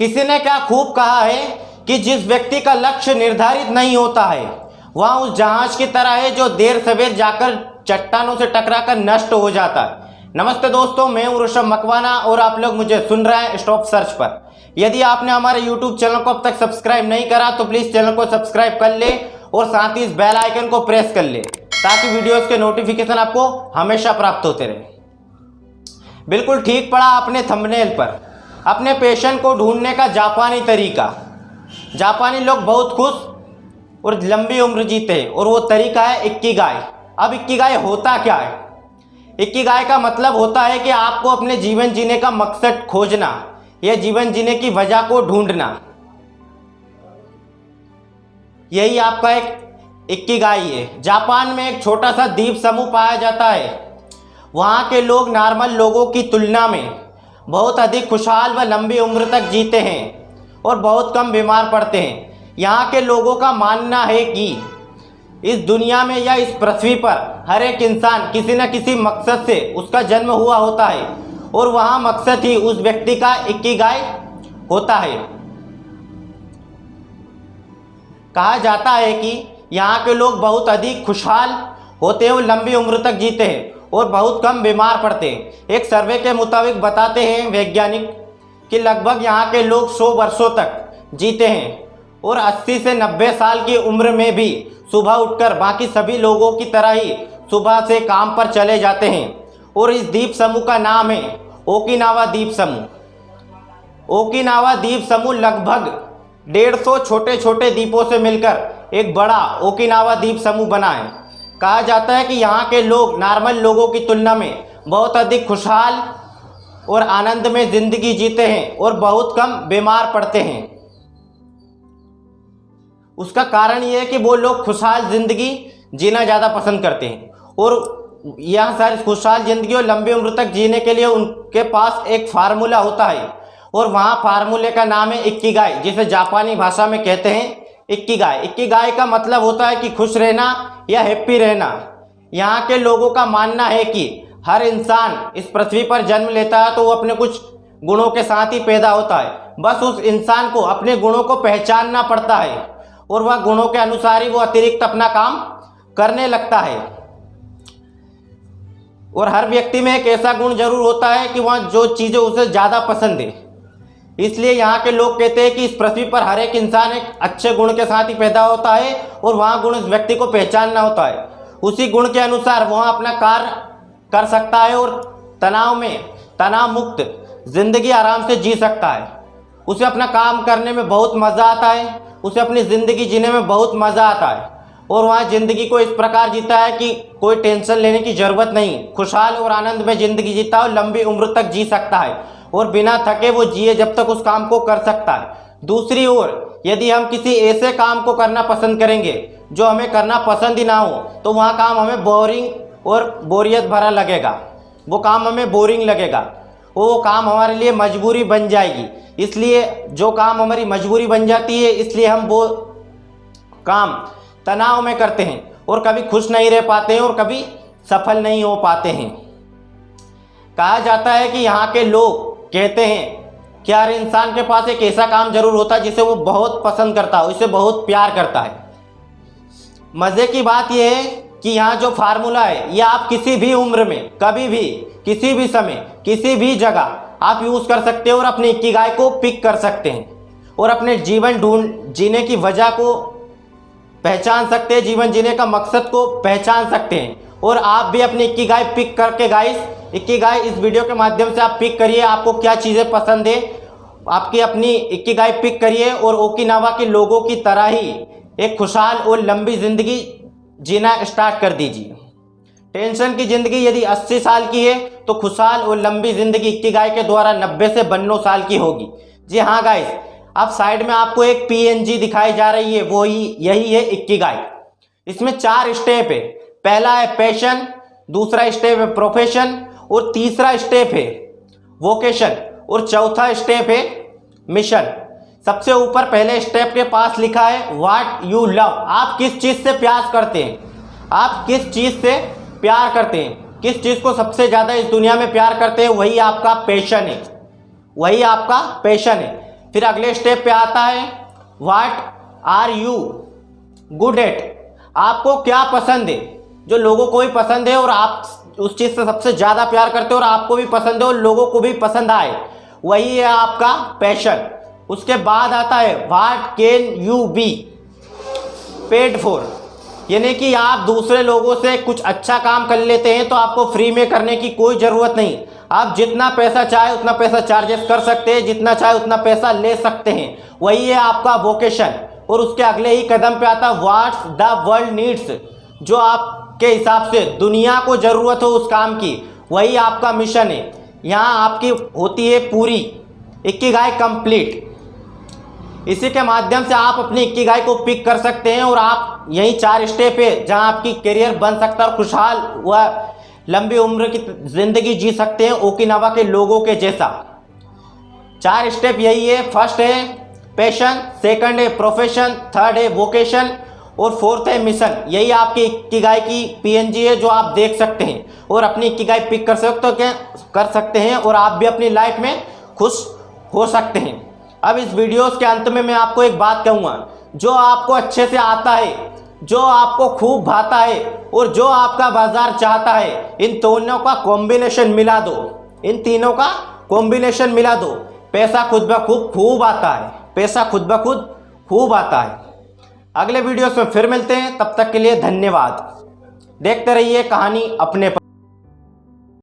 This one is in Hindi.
किसी ने क्या खूब कहा है कि जिस व्यक्ति का लक्ष्य निर्धारित नहीं होता है वह उस जहाज की तरह है जो देर सवेर जाकर चट्टानों से टकराकर नष्ट हो जाता है। नमस्ते दोस्तों, मैं हूं ऋषभ मकवाना और आप लोग मुझे सुन रहे हैं स्टॉप सर्च पर। यदि आपने हमारे YouTube चैनल को अब तक सब्सक्राइब नहीं करा तो प्लीज़ चैनल को सब्सक्राइब कर ले और साथ ही इस बेल आइकन को प्रेस कर ले ताकि वीडियोस के नोटिफिकेशन आपको हमेशा प्राप्त होते रहे। बिल्कुल ठीक पड़ा आपने थंबनेल पर। अपने पैशन को ढूंढने का जापानी तरीका। जापानी लोग बहुत खुश और लंबी उम्र जीते हैं और वो तरीका है इकिगाई। अब इकिगाई होता क्या है? इकिगाई का मतलब होता है कि आपको अपने जीवन जीने का मकसद खोजना या जीवन जीने की वजह को ढूंढना। यही आपका एक इकिगाई है। जापान में एक छोटा सा द्वीप समूह पाया जाता है। वहाँ के लोग नॉर्मल लोगों की तुलना में बहुत अधिक खुशहाल व लंबी उम्र तक जीते हैं और बहुत कम बीमार पड़ते हैं। यहाँ के लोगों का मानना है कि इस दुनिया में या इस पृथ्वी पर हर एक इंसान किसी न किसी मकसद से उसका जन्म हुआ होता है और वहाँ मकसद ही उस व्यक्ति का इकिगाई होता है। कहा जाता है कि यहाँ के लोग बहुत अधिक खुशहाल होते हैं और लंबी उम्र तक जीते हैं और बहुत कम बीमार पड़ते हैं। एक सर्वे के मुताबिक बताते हैं वैज्ञानिक कि लगभग यहाँ के लोग 100 वर्षों तक जीते हैं और 80 से 90 साल की उम्र में भी सुबह उठकर बाकी सभी लोगों की तरह ही सुबह से काम पर चले जाते हैं। और इस द्वीप समूह का नाम है ओकिनावा द्वीप समूह। ओकिनावा द्वीप समूह लगभग 150 छोटे छोटे द्वीपों से मिलकर एक बड़ा ओकिनावा द्वीप समूह बना है। कहा जाता है कि यहाँ के लोग नॉर्मल लोगों की तुलना में बहुत अधिक खुशहाल और आनंद में ज़िंदगी जीते हैं और बहुत कम बीमार पड़ते हैं। उसका कारण ये है कि वो लोग खुशहाल ज़िंदगी जीना ज़्यादा पसंद करते हैं और यहाँ सारी खुशहाल ज़िंदगी और लंबी उम्र तक जीने के लिए उनके पास एक फार्मूला होता है और वहाँ फार्मूले का नाम है इकिगाई, जिसे जापानी भाषा में कहते हैं इकिगाई। इकिगाई का मतलब होता है कि खुश रहना या हैप्पी रहना। यहाँ के लोगों का मानना है कि हर इंसान इस पृथ्वी पर जन्म लेता है तो वो अपने कुछ गुणों के साथ ही पैदा होता है। बस उस इंसान को अपने गुणों को पहचानना पड़ता है और वह गुणों के अनुसार ही वो अतिरिक्त अपना काम करने लगता है। और हर व्यक्ति में एक ऐसा गुण जरूर होता है कि वह जो चीज़ें उसे ज़्यादा पसंद है। इसलिए यहाँ के लोग कहते हैं कि इस पृथ्वी पर हर एक इंसान एक अच्छे गुण के साथ ही पैदा होता है और वहाँ गुण इस व्यक्ति को पहचानना होता है। उसी गुण के अनुसार वह अपना कार्य कर सकता है और तनाव मुक्त जिंदगी आराम से जी सकता है। उसे अपना काम करने में बहुत मज़ा आता है, उसे अपनी ज़िंदगी जीने में बहुत मज़ा आता है और वहाँ ज़िंदगी को इस प्रकार जीता है कि कोई टेंशन लेने की ज़रूरत नहीं। खुशहाल और आनंद में ज़िंदगी जीता है और लंबी उम्र तक जी सकता है और बिना थके वो जिए जब तक उस काम को कर सकता है। दूसरी ओर यदि हम किसी ऐसे काम को करना पसंद करेंगे जो हमें करना पसंद ही ना हो तो वहाँ काम हमें बोरिंग और बोरियत भरा लगेगा। वो काम हमें बोरिंग लगेगा, वो काम हमारे लिए मजबूरी बन जाएगी। इसलिए जो काम हमारी मजबूरी बन जाती है इसलिए हम वो काम तनाव में करते हैं और कभी खुश नहीं रह पाते हैं और कभी सफल नहीं हो पाते हैं। कहा जाता है कि यहाँ के लोग कहते हैं कि हर इंसान के पास एक ऐसा काम जरूर होता है जिसे वो बहुत पसंद करता है, उसे बहुत प्यार करता है। मज़े की बात यह है कि यहाँ जो फार्मूला है यह आप किसी भी उम्र में कभी भी किसी भी समय किसी भी जगह आप यूज़ कर सकते हो और अपनी इकिगाई को पिक कर सकते हैं और अपने जीवन जीने की वजह को पहचान सकते हैं, जीवन जीने का मकसद को पहचान सकते हैं। और आप भी अपनी इकिगाई पिक करके गाइस, इकिगाई इस वीडियो के माध्यम से आप पिक करिए, आपको क्या चीज़ें पसंद है, आपकी अपनी इकिगाई पिक करिए और ओकिनावा के लोगों की तरह ही एक खुशहाल और लंबी ज़िंदगी जीना स्टार्ट कर दीजिए। टेंशन की ज़िंदगी यदि 80 साल की है तो खुशहाल और लंबी ज़िंदगी इकिगाई के द्वारा 90 से 92 साल की होगी। जी हाँ गाइस, अब साइड में आपको एक PNG दिखाई जा रही है, वो ही यही है इकिगाई। इसमें 4 स्टेप है। पहला है पैशन, दूसरा स्टेप है प्रोफेशन और तीसरा स्टेप है वोकेशन और चौथा स्टेप है मिशन। सबसे ऊपर पहले स्टेप के पास लिखा है व्हाट यू लव। आप किस चीज़ से प्यार करते हैं, आप किस चीज़ से प्यार करते हैं, किस चीज़ को सबसे ज़्यादा इस दुनिया में प्यार करते हैं, वही आपका पैशन है, वही आपका पैशन है। फिर अगले स्टेप पे आता है what are you good at, आपको क्या पसंद है, जो लोगों को भी पसंद है और आप उस चीज़ से सबसे ज़्यादा प्यार करते हो और आपको भी पसंद है और लोगों को भी पसंद आए, वही है आपका पैशन। उसके बाद आता है what can you be paid for, यानी कि आप दूसरे लोगों से कुछ अच्छा काम कर लेते हैं तो आपको फ्री में करने की कोई ज़रूरत नहीं, आप जितना पैसा चाहे उतना पैसा चार्जेस कर सकते हैं, जितना चाहे उतना पैसा ले सकते हैं, वही है आपका वोकेशन। और उसके अगले ही कदम पे आता है व्हाट्स द वर्ल्ड नीड्स, जो आपके हिसाब से दुनिया को ज़रूरत हो उस काम की, वही आपका मिशन है। यहाँ आपकी होती है पूरी इकिगाई कंप्लीट। इसी के माध्यम से आप अपनी इकिगाई को पिक कर सकते हैं और आप यही 4 स्टेप है जहाँ आपकी करियर बन सकता है और खुशहाल व लंबी उम्र की ज़िंदगी जी सकते हैं ओकिनावा के लोगों के जैसा। 4 स्टेप यही है, फर्स्ट है पैशन, सेकंड है प्रोफेशन, थर्ड है वोकेशन और फोर्थ है मिशन। यही आपकी इकिगाई की पीएनजी है जो आप देख सकते हैं और अपनी इकिगाई पिक कर सकते हैं और आप भी अपनी लाइफ में खुश हो सकते हैं। अब इस वीडियोस के अंत में मैं आपको एक बात कहूँगा, जो आपको अच्छे से आता है, जो आपको खूब भाता है और जो आपका बाजार चाहता है, इन दोनों का कॉम्बिनेशन मिला दो, इन तीनों का कॉम्बिनेशन मिला दो, पैसा खुद ब खुद खूब आता है, पैसा खुद ब खुद खूब आता है। अगले वीडियोस में फिर मिलते हैं, तब तक के लिए धन्यवाद। देखते रहिए कहानी अपने पर।